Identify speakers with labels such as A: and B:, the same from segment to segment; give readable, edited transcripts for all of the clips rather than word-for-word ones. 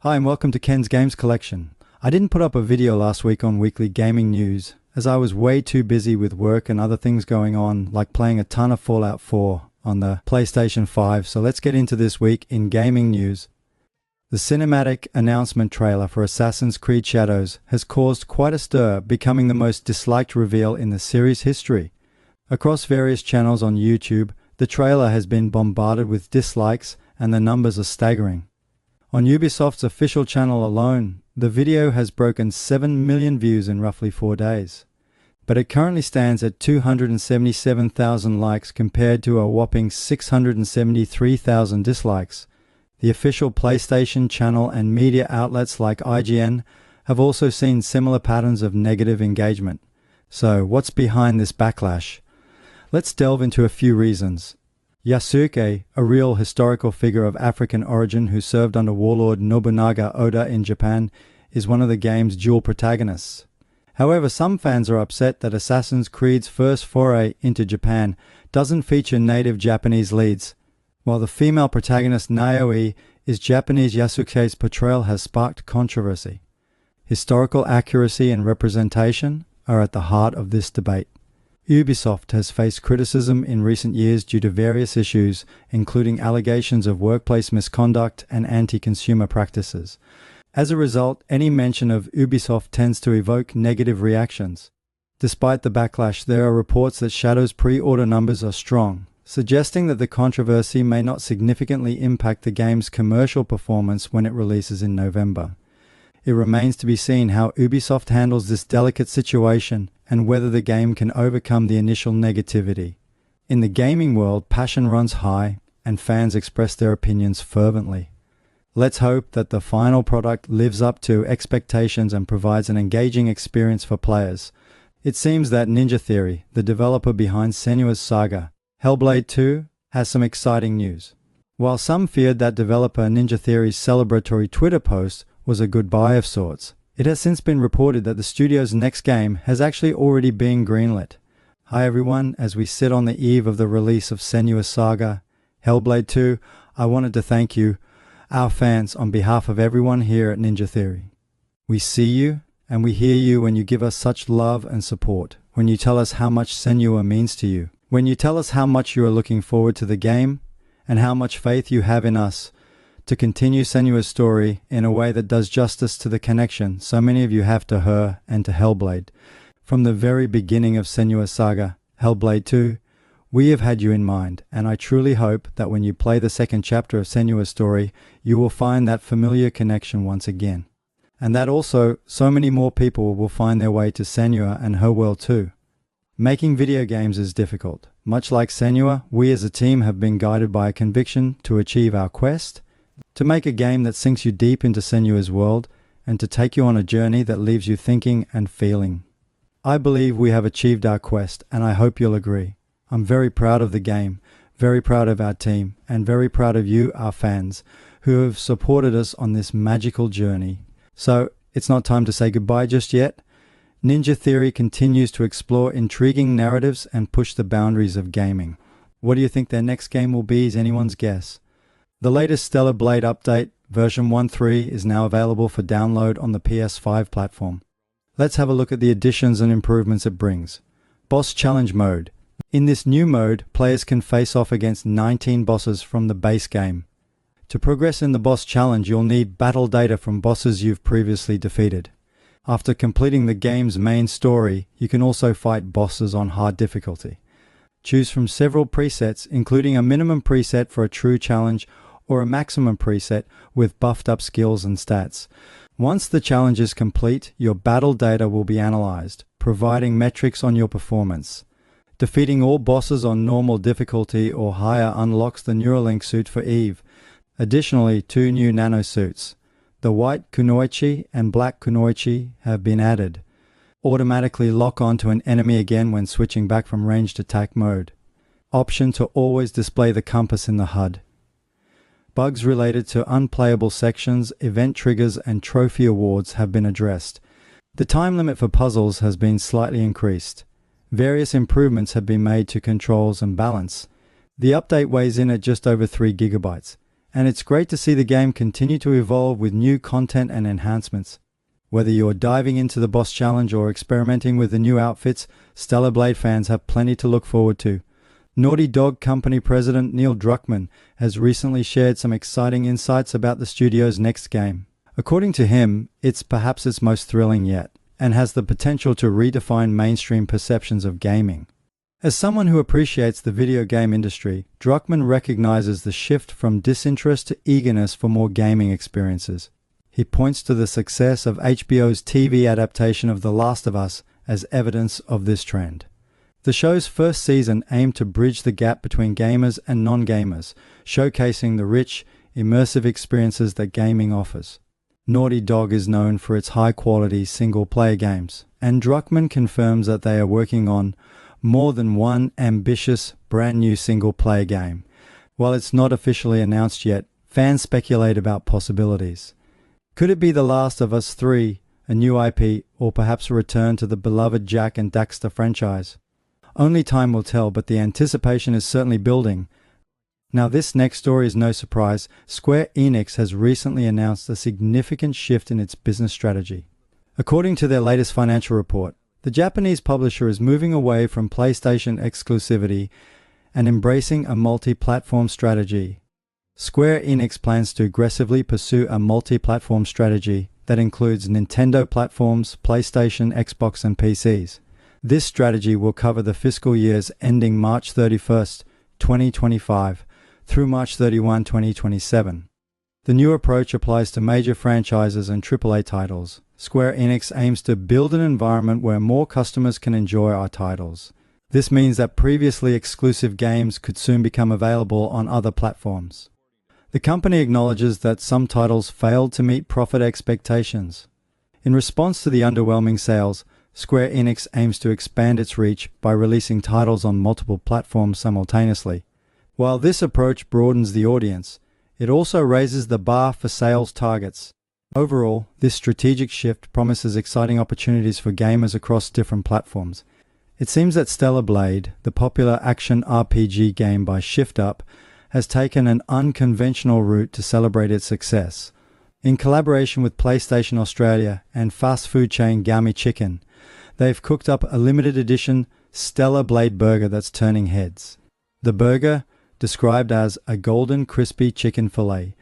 A: Hi and welcome to Ken's Games Collection. I didn't put up a video last week on weekly gaming news as I was way too busy with work and other things going on, like playing a ton of Fallout 4 on the PlayStation 5, so let's get into this week in gaming news. The cinematic announcement trailer for Assassin's Creed Shadows has caused quite a stir, becoming the most disliked reveal in the series' history. Across various channels on YouTube, the trailer has been bombarded with dislikes and the numbers are staggering. On Ubisoft's official channel alone, the video has broken 7 million views in roughly 4 days. But it currently stands at 277,000 likes compared to a whopping 673,000 dislikes. The official PlayStation channel and media outlets like IGN have also seen similar patterns of negative engagement. So, what's behind this backlash? Let's delve into a few reasons. Yasuke, a real historical figure of African origin who served under warlord Nobunaga Oda in Japan, is one of the game's dual protagonists. However, some fans are upset that Assassin's Creed's first foray into Japan doesn't feature native Japanese leads. While the female protagonist Naoi is Japanese, Yasuke's portrayal has sparked controversy. Historical accuracy and representation are at the heart of this debate. Ubisoft has faced criticism in recent years due to various issues, including allegations of workplace misconduct and anti-consumer practices. As a result, any mention of Ubisoft tends to evoke negative reactions. Despite the backlash, there are reports that Shadow's pre-order numbers are strong, suggesting that the controversy may not significantly impact the game's commercial performance when it releases in November. It remains to be seen how Ubisoft handles this delicate situation and whether the game can overcome the initial negativity. In the gaming world, passion runs high and fans express their opinions fervently. Let's hope that the final product lives up to expectations and provides an engaging experience for players. It seems that Ninja Theory, the developer behind Senua's Saga, Hellblade 2, has some exciting news. While some feared that developer Ninja Theory's celebratory Twitter post was a goodbye of sorts, it has since been reported that the studio's next game has actually already been greenlit. Hi everyone, as we sit on the eve of the release of Senua's Saga, Hellblade 2, I wanted to thank you, our fans, on behalf of everyone here at Ninja Theory. We see you and we hear you when you give us such love and support, when you tell us how much Senua means to you, when you tell us how much you are looking forward to the game and how much faith you have in us to continue Senua's story in a way that does justice to the connection so many of you have to her and to Hellblade. From the very beginning of Senua's Saga, Hellblade 2, we have had you in mind, and I truly hope that when you play the second chapter of Senua's story, you will find that familiar connection once again. And that also, so many more people will find their way to Senua and her world too. Making video games is difficult. Much like Senua, we as a team have been guided by a conviction to achieve our quest, to make a game that sinks you deep into Senua's world, and to take you on a journey that leaves you thinking and feeling. I believe we have achieved our quest, and I hope you'll agree. I'm very proud of the game, very proud of our team, and very proud of you, our fans, who have supported us on this magical journey. So, it's not time to say goodbye just yet. Ninja Theory continues to explore intriguing narratives and push the boundaries of gaming. What do you think their next game will be is anyone's guess. The latest Stella Blade update, version 1.3, is now available for download on the PS5 platform. Let's have a look at the additions and improvements it brings. Boss Challenge Mode. In this new mode, players can face off against 19 bosses from the base game. To progress in the boss challenge, you'll need battle data from bosses you've previously defeated. After completing the game's main story, you can also fight bosses on hard difficulty. Choose from several presets, including a minimum preset for a true challenge or a maximum preset with buffed up skills and stats. Once the challenge is complete, your battle data will be analyzed, providing metrics on your performance. Defeating all bosses on normal difficulty or higher unlocks the Neuralink suit for Eve. Additionally, 2 new nano suits, the white kunoichi and black kunoichi, have been added. Automatically lock onto an enemy again when switching back from ranged attack mode. Option to always display the compass in the HUD. Bugs related to unplayable sections, event triggers, and trophy awards have been addressed. The time limit for puzzles has been slightly increased. Various improvements have been made to controls and balance. The update weighs in at just over 3 GB. and it's great to see the game continue to evolve with new content and enhancements. Whether you're diving into the boss challenge or experimenting with the new outfits, Stella Blade fans have plenty to look forward to. Naughty Dog Company President Neil Druckmann has recently shared some exciting insights about the studio's next game. According to him, it's perhaps its most thrilling yet, and has the potential to redefine mainstream perceptions of gaming. As someone who appreciates the video game industry, Druckmann recognizes the shift from disinterest to eagerness for more gaming experiences. He points to the success of HBO's TV adaptation of The Last of Us as evidence of this trend. The show's first season aimed to bridge the gap between gamers and non-gamers, showcasing the rich, immersive experiences that gaming offers. Naughty Dog is known for its high-quality single-player games, and Druckmann confirms that they are working on more than one ambitious, brand-new single-player game. While it's not officially announced yet, fans speculate about possibilities. Could it be The Last of Us 3, a new IP, or perhaps a return to the beloved Jak and Daxter franchise? Only time will tell, but the anticipation is certainly building. Now, this next story is no surprise. Square Enix has recently announced a significant shift in its business strategy. According to their latest financial report, the Japanese publisher is moving away from PlayStation exclusivity and embracing a multi-platform strategy. Square Enix plans to aggressively pursue a multi-platform strategy that includes Nintendo platforms, PlayStation, Xbox, and PCs. This strategy will cover the fiscal years ending March 31st, 2025 through March 31, 2027. The new approach applies to major franchises and AAA titles. Square Enix aims to build an environment where more customers can enjoy our titles. This means that previously exclusive games could soon become available on other platforms. The company acknowledges that some titles failed to meet profit expectations. In response to the underwhelming sales, Square Enix aims to expand its reach by releasing titles on multiple platforms simultaneously. While this approach broadens the audience, it also raises the bar for sales targets. Overall, this strategic shift promises exciting opportunities for gamers across different platforms. It seems that Stella Blade, the popular action RPG game by Shift Up, has taken an unconventional route to celebrate its success. In collaboration with PlayStation Australia and fast food chain Gummy Chicken, they've cooked up a limited edition Stella Blade Burger that's turning heads. The burger, described as a golden crispy chicken fillet,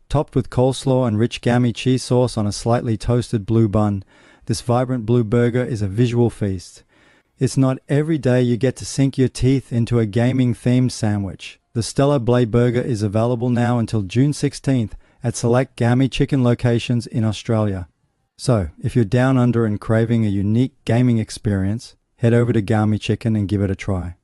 A: topped with coleslaw and rich gammy cheese sauce on a slightly toasted blue bun, this vibrant blue burger is a visual feast. It's not every day you get to sink your teeth into a gaming-themed sandwich. The Stella Blade Burger is available now until June 16th at select Gummy Chicken locations in Australia. So, if you're down under and craving a unique gaming experience, head over to Gummy Chicken and give it a try.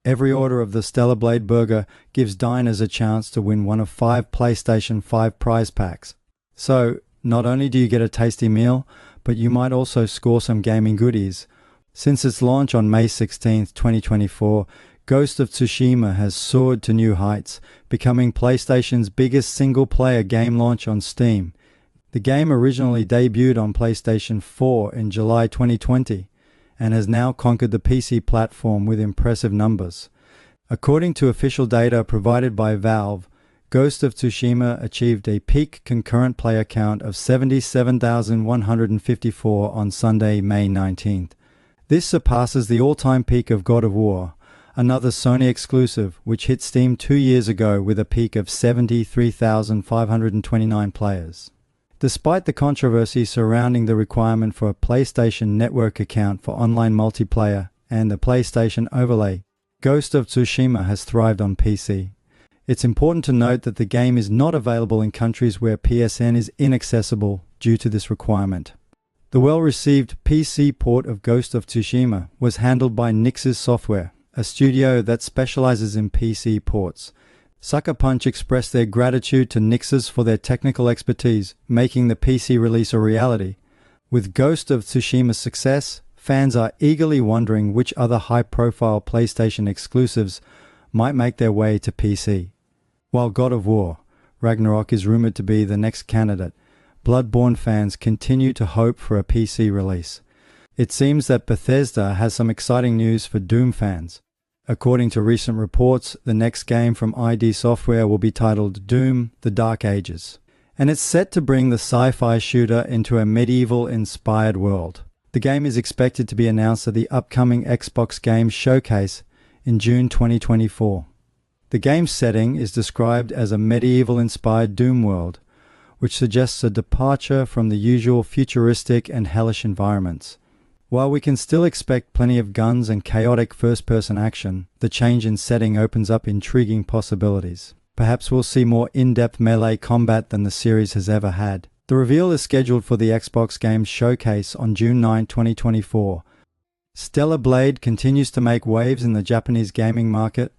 A: Every order of the Stella Blade Burger gives diners a chance to win one of 5 PlayStation 5 prize packs. So, not only do you get a tasty meal, but you might also score some gaming goodies. Since its launch on May 16, 2024, Ghost of Tsushima has soared to new heights, becoming PlayStation's biggest single-player game launch on Steam. The game originally debuted on PlayStation 4 in July 2020 and has now conquered the PC platform with impressive numbers. According to official data provided by Valve, Ghost of Tsushima achieved a peak concurrent player count of 77,154 on Sunday, May 19th. This surpasses the all-time peak of God of War, another Sony exclusive, which hit Steam 2 years ago with a peak of 73,529 players. Despite the controversy surrounding the requirement for a PlayStation Network account for online multiplayer and the PlayStation Overlay, Ghost of Tsushima has thrived on PC. It's important to note that the game is not available in countries where PSN is inaccessible due to this requirement. The well-received PC port of Ghost of Tsushima was handled by Nix's Software, a studio that specializes in PC ports. Sucker Punch expressed their gratitude to Nix's for their technical expertise, making the PC release a reality. With Ghost of Tsushima's success, fans are eagerly wondering which other high-profile PlayStation exclusives might make their way to PC. While God of War Ragnarok is rumored to be the next candidate, Bloodborne fans continue to hope for a PC release. It seems that Bethesda has some exciting news for Doom fans. According to recent reports, the next game from ID Software will be titled Doom: The Dark Ages, and it's set to bring the sci-fi shooter into a medieval-inspired world. The game is expected to be announced at the upcoming Xbox Games Showcase in June 2024. The game's setting is described as a medieval-inspired Doom world, which suggests a departure from the usual futuristic and hellish environments. While we can still expect plenty of guns and chaotic first-person action, the change in setting opens up intriguing possibilities. Perhaps we'll see more in-depth melee combat than the series has ever had. The reveal is scheduled for the Xbox Games Showcase on June 9, 2024. Stella Blade continues to make waves in the Japanese gaming market.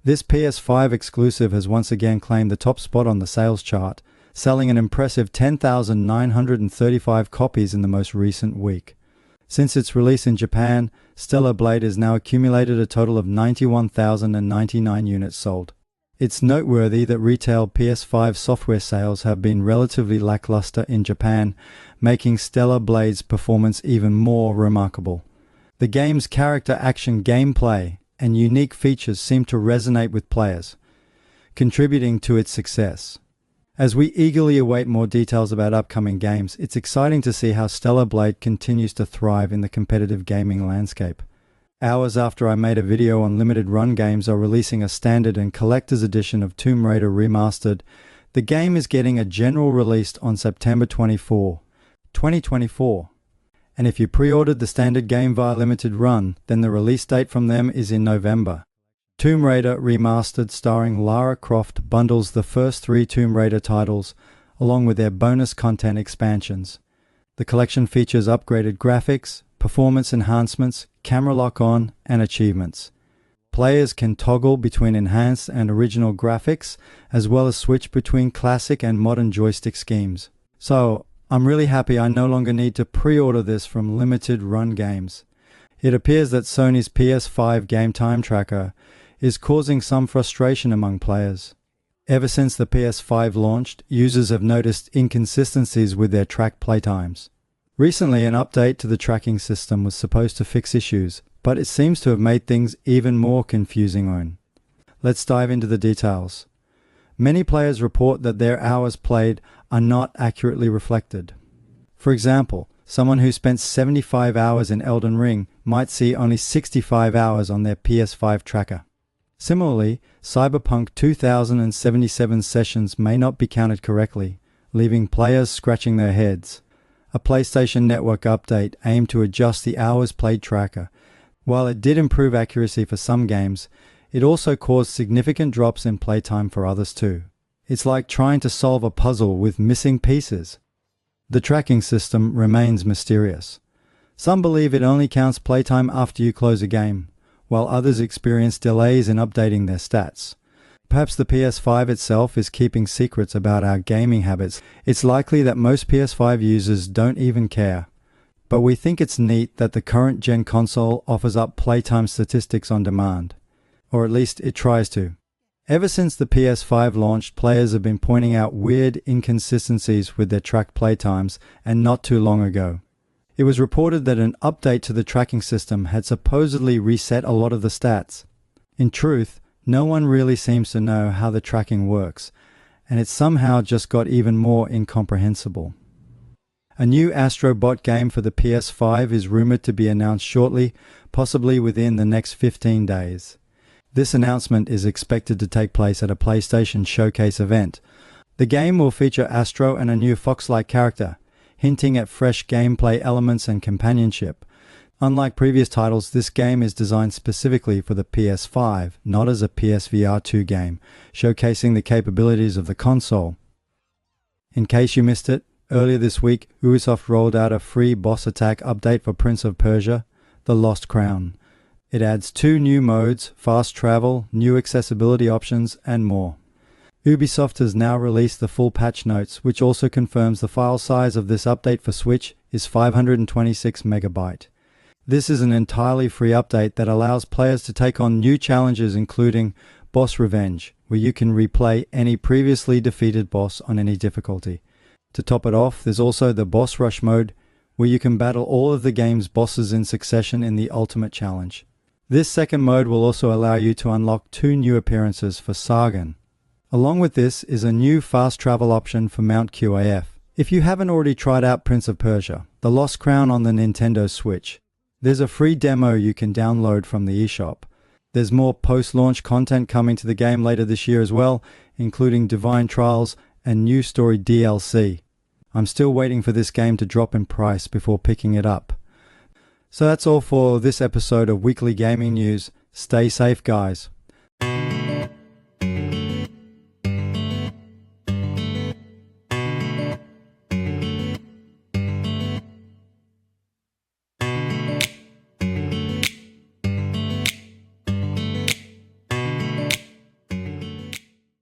A: This PS5 exclusive has once again claimed the top spot on the sales chart, selling an impressive 10,935 copies in the most recent week. Since its release in Japan, Stella Blade has now accumulated a total of 91,099 units sold. It's noteworthy that retail PS5 software sales have been relatively lackluster in Japan, making Stella Blade's performance even more remarkable. The game's character action gameplay and unique features seem to resonate with players, contributing to its success. As we eagerly await more details about upcoming games, it's exciting to see how Stella Blade continues to thrive in the competitive gaming landscape. Hours after I made a video on limited run games are releasing a standard and collector's edition of Tomb Raider Remastered, the game is getting a general release on September 24, 2024. And if you pre-ordered the standard game via limited run, then the release date from them is in November. Tomb Raider Remastered starring Lara Croft bundles the first 3 Tomb Raider titles, along with their bonus content expansions. The collection features upgraded graphics, performance enhancements, camera lock-on, and achievements. Players can toggle between enhanced and original graphics, as well as switch between classic and modern joystick schemes. So, I'm really happy I no longer need to pre-order this from limited run games. It appears that Sony's PS5 game time tracker is causing some frustration among players. Ever since the PS5 launched, users have noticed inconsistencies with their track playtimes. Recently, an update to the tracking system was supposed to fix issues, but it seems to have made things even more confusing. Let's dive into the details. Many players report that their hours played are not accurately reflected. For example, someone who spent 75 hours in Elden Ring might see only 65 hours on their PS5 tracker. Similarly, Cyberpunk 2077 sessions may not be counted correctly, leaving players scratching their heads. A PlayStation Network update aimed to adjust the hours played tracker. While it did improve accuracy for some games, it also caused significant drops in playtime for others too. It's like trying to solve a puzzle with missing pieces. The tracking system remains mysterious. Some believe it only counts playtime after you close a game, while others experience delays in updating their stats. Perhaps the PS5 itself is keeping secrets about our gaming habits. It's likely that most PS5 users don't even care. But we think it's neat that the current gen console offers up playtime statistics on demand. Or at least it tries to. Ever since the PS5 launched, players have been pointing out weird inconsistencies with their tracked playtimes, and not too long ago. It was reported that an update to the tracking system had supposedly reset a lot of the stats. In truth, no one really seems to know how the tracking works, and it somehow just got even more incomprehensible. A new Astro Bot game for the PS5 is rumored to be announced shortly, possibly within the next 15 days. This announcement is expected to take place at a PlayStation Showcase event. The game will feature Astro and a new fox-like character, hinting at fresh gameplay elements and companionship. Unlike previous titles, this game is designed specifically for the PS5, not as a PSVR 2 game, showcasing the capabilities of the console. In case you missed it, earlier this week, Ubisoft rolled out a free boss attack update for Prince of Persia, The Lost Crown. It adds 2 new modes, fast travel, new accessibility options, and more. Ubisoft has now released the full patch notes, which also confirms the file size of this update for Switch is 526 MB. This is an entirely free update that allows players to take on new challenges, including Boss Revenge, where you can replay any previously defeated boss on any difficulty. To top it off, there's also the Boss Rush mode, where you can battle all of the game's bosses in succession in the ultimate challenge. This second mode will also allow you to unlock 2 new appearances for Sargon. Along with this is a new fast travel option for Mount QAF. If you haven't already tried out Prince of Persia, The Lost Crown on the Nintendo Switch, there's a free demo you can download from the eShop. There's more post-launch content coming to the game later this year as well, including Divine Trials and new story DLC. I'm still waiting for this game to drop in price before picking it up. So that's all for this episode of Weekly Gaming News. Stay safe, guys.